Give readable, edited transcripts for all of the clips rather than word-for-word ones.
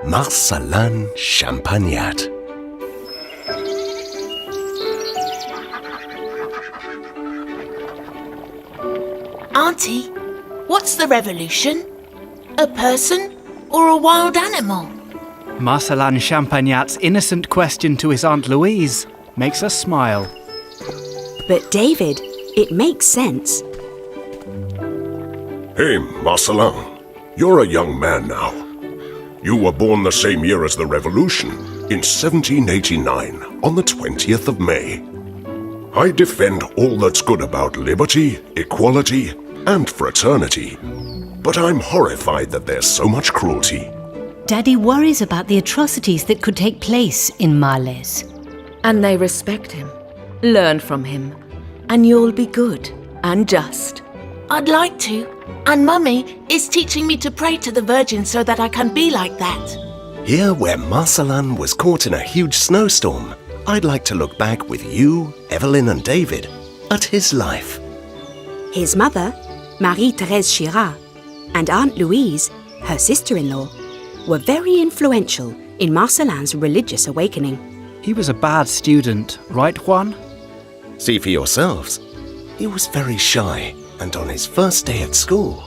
Marcellin Champagnat. Auntie, what's the revolution? A person or a wild animal? Marcellin Champagnat's innocent question to his Aunt Louise makes us smile. But David, it makes sense. Hey, Marcellin, you're a young man now. You were born the same year as the Revolution, in 1789, on the 20th of May. I defend all that's good about liberty, equality, and fraternity. But I'm horrified that there's so much cruelty. Daddy worries about the atrocities that could take place in Marlhes. And they respect him. Learn from him. And you'll be good and just. I'd like to. And Mummy is teaching me to pray to the Virgin so that I can be like that. Here where Marcellin was caught in a huge snowstorm, I'd like to look back with you, Evelyn and David, at his life. His mother, Marie-Thérèse Chirac, and Aunt Louise, her sister-in-law, were very influential in Marcellin's religious awakening. He was a bad student, right, Juan? See for yourselves. He was very shy, and on his first day at school...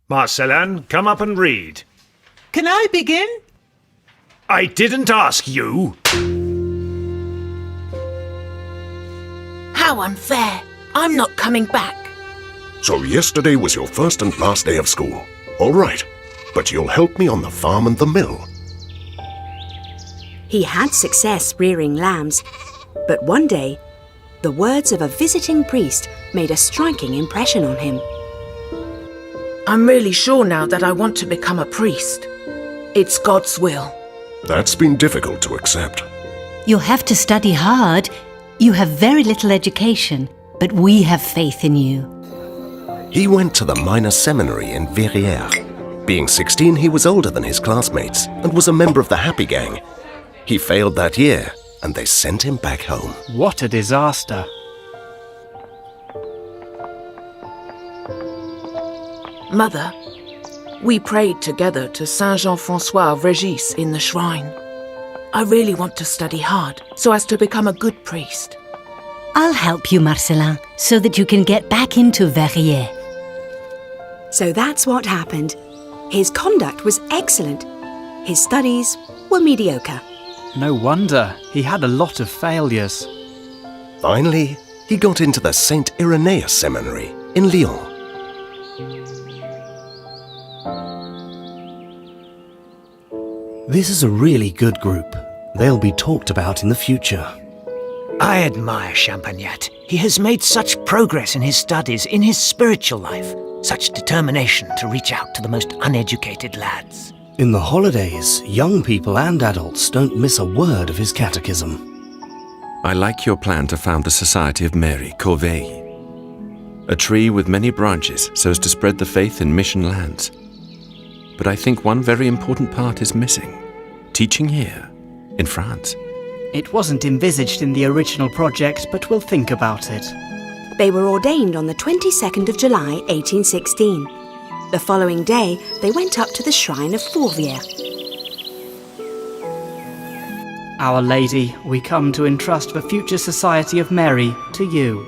Marcellin, come up and read. Can I begin? I didn't ask you. How unfair. I'm not coming back. So yesterday was your first and last day of school. All right, but you'll help me on the farm and the mill. He had success rearing lambs, but one day, the words of a visiting priest made a striking impression on him. I'm really sure now that I want to become a priest. It's God's will. That's been difficult to accept. You'll have to study hard. You have very little education, but we have faith in you. He went to the minor seminary in Verrières. Being 16, he was older than his classmates and was a member of the Happy Gang. He failed that year, and they sent him back home. What a disaster. Mother, we prayed together to Saint Jean-François of Régis in the shrine. I really want to study hard so as to become a good priest. I'll help you, Marcellin, so that you can get back into Verrières. So that's what happened. His conduct was excellent. His studies were mediocre. No wonder. He had a lot of failures. Finally, he got into the St. Irenaeus Seminary in Lyon. This is a really good group. They'll be talked about in the future. I admire Champagnat. He has made such progress in his studies, in his spiritual life. Such determination to reach out to the most uneducated lads. In the holidays, young people and adults don't miss a word of his catechism. I like your plan to found the Society of Mary, Corveille. A tree with many branches so as to spread the faith in mission lands. But I think one very important part is missing. Teaching here, in France. It wasn't envisaged in the original project, but we'll think about it. They were ordained on the 22nd of July, 1816. The following day, they went up to the shrine of Fourvière. Our Lady, we come to entrust the future Society of Mary to you.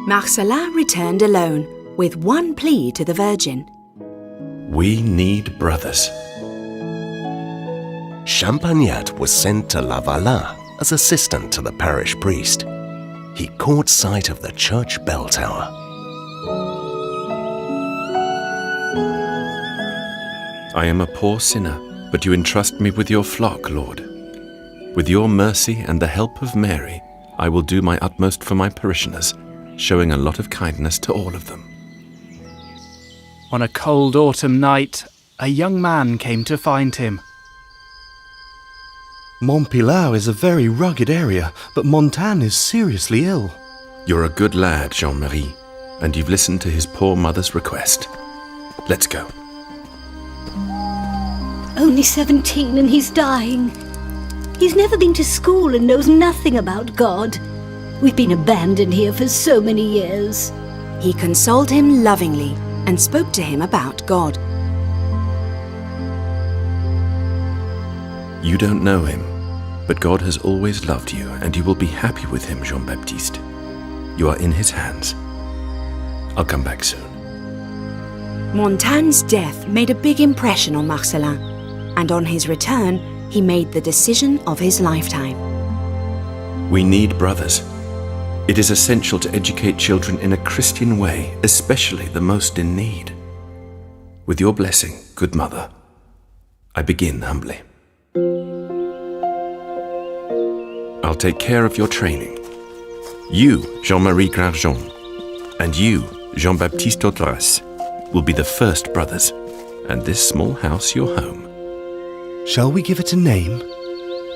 Marcellin returned alone, with one plea to the Virgin. We need brothers. Champagnat was sent to La Valais as assistant to the parish priest. He caught sight of the church bell tower. I am a poor sinner, but you entrust me with your flock, Lord. With your mercy and the help of Mary, I will do my utmost for my parishioners, showing a lot of kindness to all of them. On a cold autumn night, a young man came to find him. Montpilau is a very rugged area, but Montagne is seriously ill. You're a good lad, Jean-Marie, and you've listened to his poor mother's request. Let's go. Only 17 and he's dying. He's never been to school and knows nothing about God. We've been abandoned here for so many years. He consoled him lovingly and spoke to him about God. You don't know him, but God has always loved you, and you will be happy with him, Jean-Baptiste. You are in his hands. I'll come back soon. Montaigne's death made a big impression on Marcellin, and on his return, he made the decision of his lifetime. We need brothers. It is essential to educate children in a Christian way, especially the most in need. With your blessing, good mother, I begin humbly. I'll take care of your training. You, Jean-Marie Grarjean, and you, Jean-Baptiste Audras, will be the first brothers, and this small house your home. Shall we give it a name?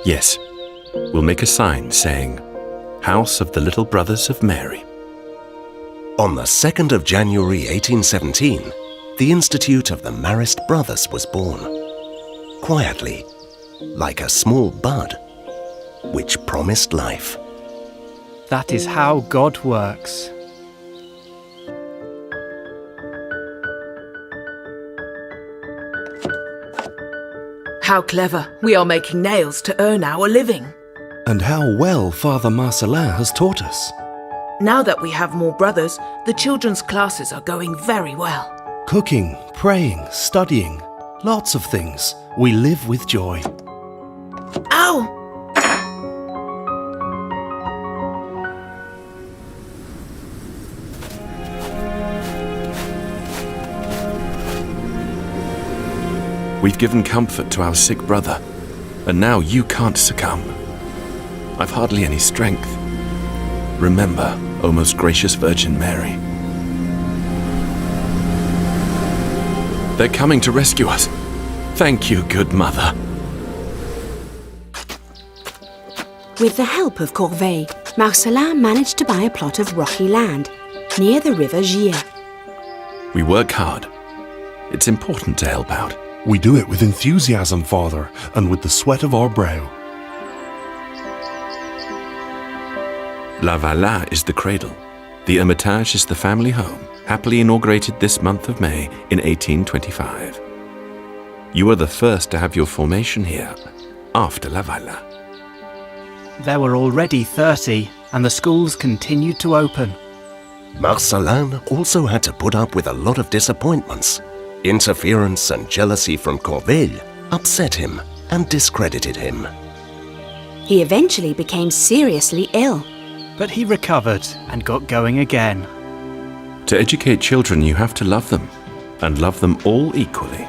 Yes. We'll make a sign saying, House of the Little Brothers of Mary. On the 2nd of January 1817, the Institute of the Marist Brothers was born. Quietly, like a small bud, which promised life. That is how God works. How clever. We are making nails to earn our living. And how well Father Marcellin has taught us. Now that we have more brothers, the children's classes are going very well. Cooking, praying, studying, lots of things. We live with joy. Ow! We've given comfort to our sick brother, and now you can't succumb. I've hardly any strength. Remember, O most gracious Virgin Mary. They're coming to rescue us. Thank you, good mother. With the help of Corvée, Marcellin managed to buy a plot of rocky land near the river Gier. We work hard. It's important to help out. We do it with enthusiasm, Father, and with the sweat of our brow. La Valla is the cradle. The Hermitage is the family home, happily inaugurated this month of May in 1825. You are the first to have your formation here, after La Valla. There were already 30, and the schools continued to open. Marcellin also had to put up with a lot of disappointments. Interference and jealousy from Corvée upset him and discredited him. He eventually became seriously ill. But he recovered and got going again. To educate children, you have to love them, and love them all equally.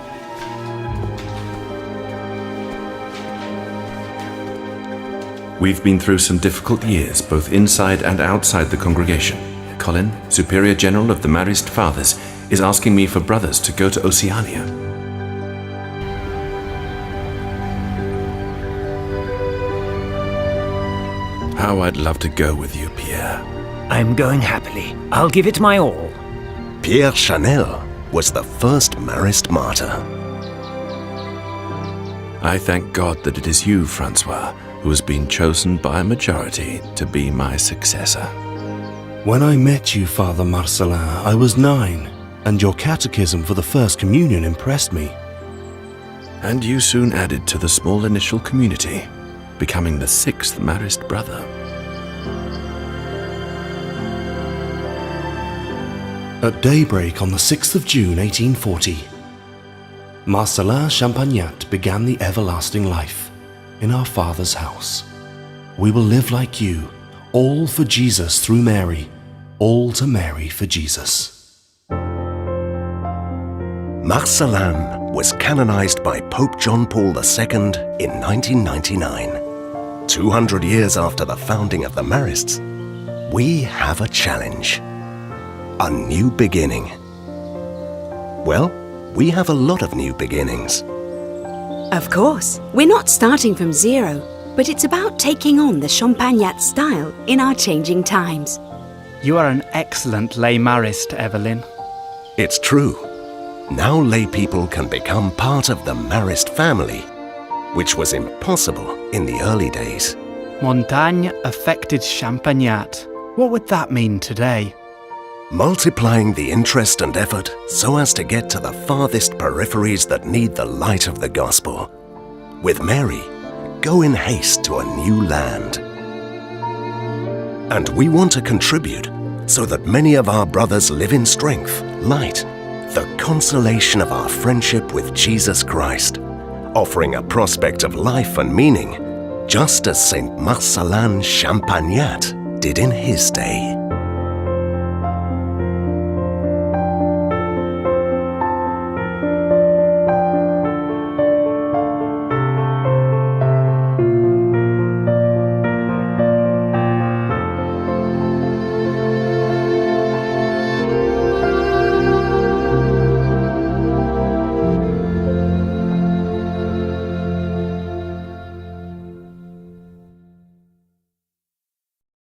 We've been through some difficult years, both inside and outside the congregation. Colin, Superior General of the Marist Fathers, is asking me for brothers to go to Oceania. How I'd love to go with you, Pierre. I'm going happily. I'll give it my all. Pierre Chanel was the first Marist martyr. I thank God that it is you, Francois, who has been chosen by a majority to be my successor. When I met you, Father Marcellin, I was 9, and your catechism for the First Communion impressed me. And you soon added to the small initial community, becoming the 6th Marist brother. At daybreak on the 6th of June 1840, Marcellin Champagnat began the everlasting life in our Father's house. We will live like you, all for Jesus through Mary, all to Mary for Jesus. Marcellin was canonized by Pope John Paul II in 1999. 200 years after the founding of the Marists, we have a challenge. A new beginning. Well, we have a lot of new beginnings. Of course, we're not starting from zero, but it's about taking on the Champagnat style in our changing times. You are an excellent lay Marist, Evelyn. It's true. Now lay people can become part of the Marist family, which was impossible in the early days. Montaigne affected Champagnat. What would that mean today? Multiplying the interest and effort so as to get to the farthest peripheries that need the light of the gospel. With Mary, go in haste to a new land. And we want to contribute so that many of our brothers live in strength, light, the consolation of our friendship with Jesus Christ, offering a prospect of life and meaning, just as Saint Marcellin Champagnat did in his day.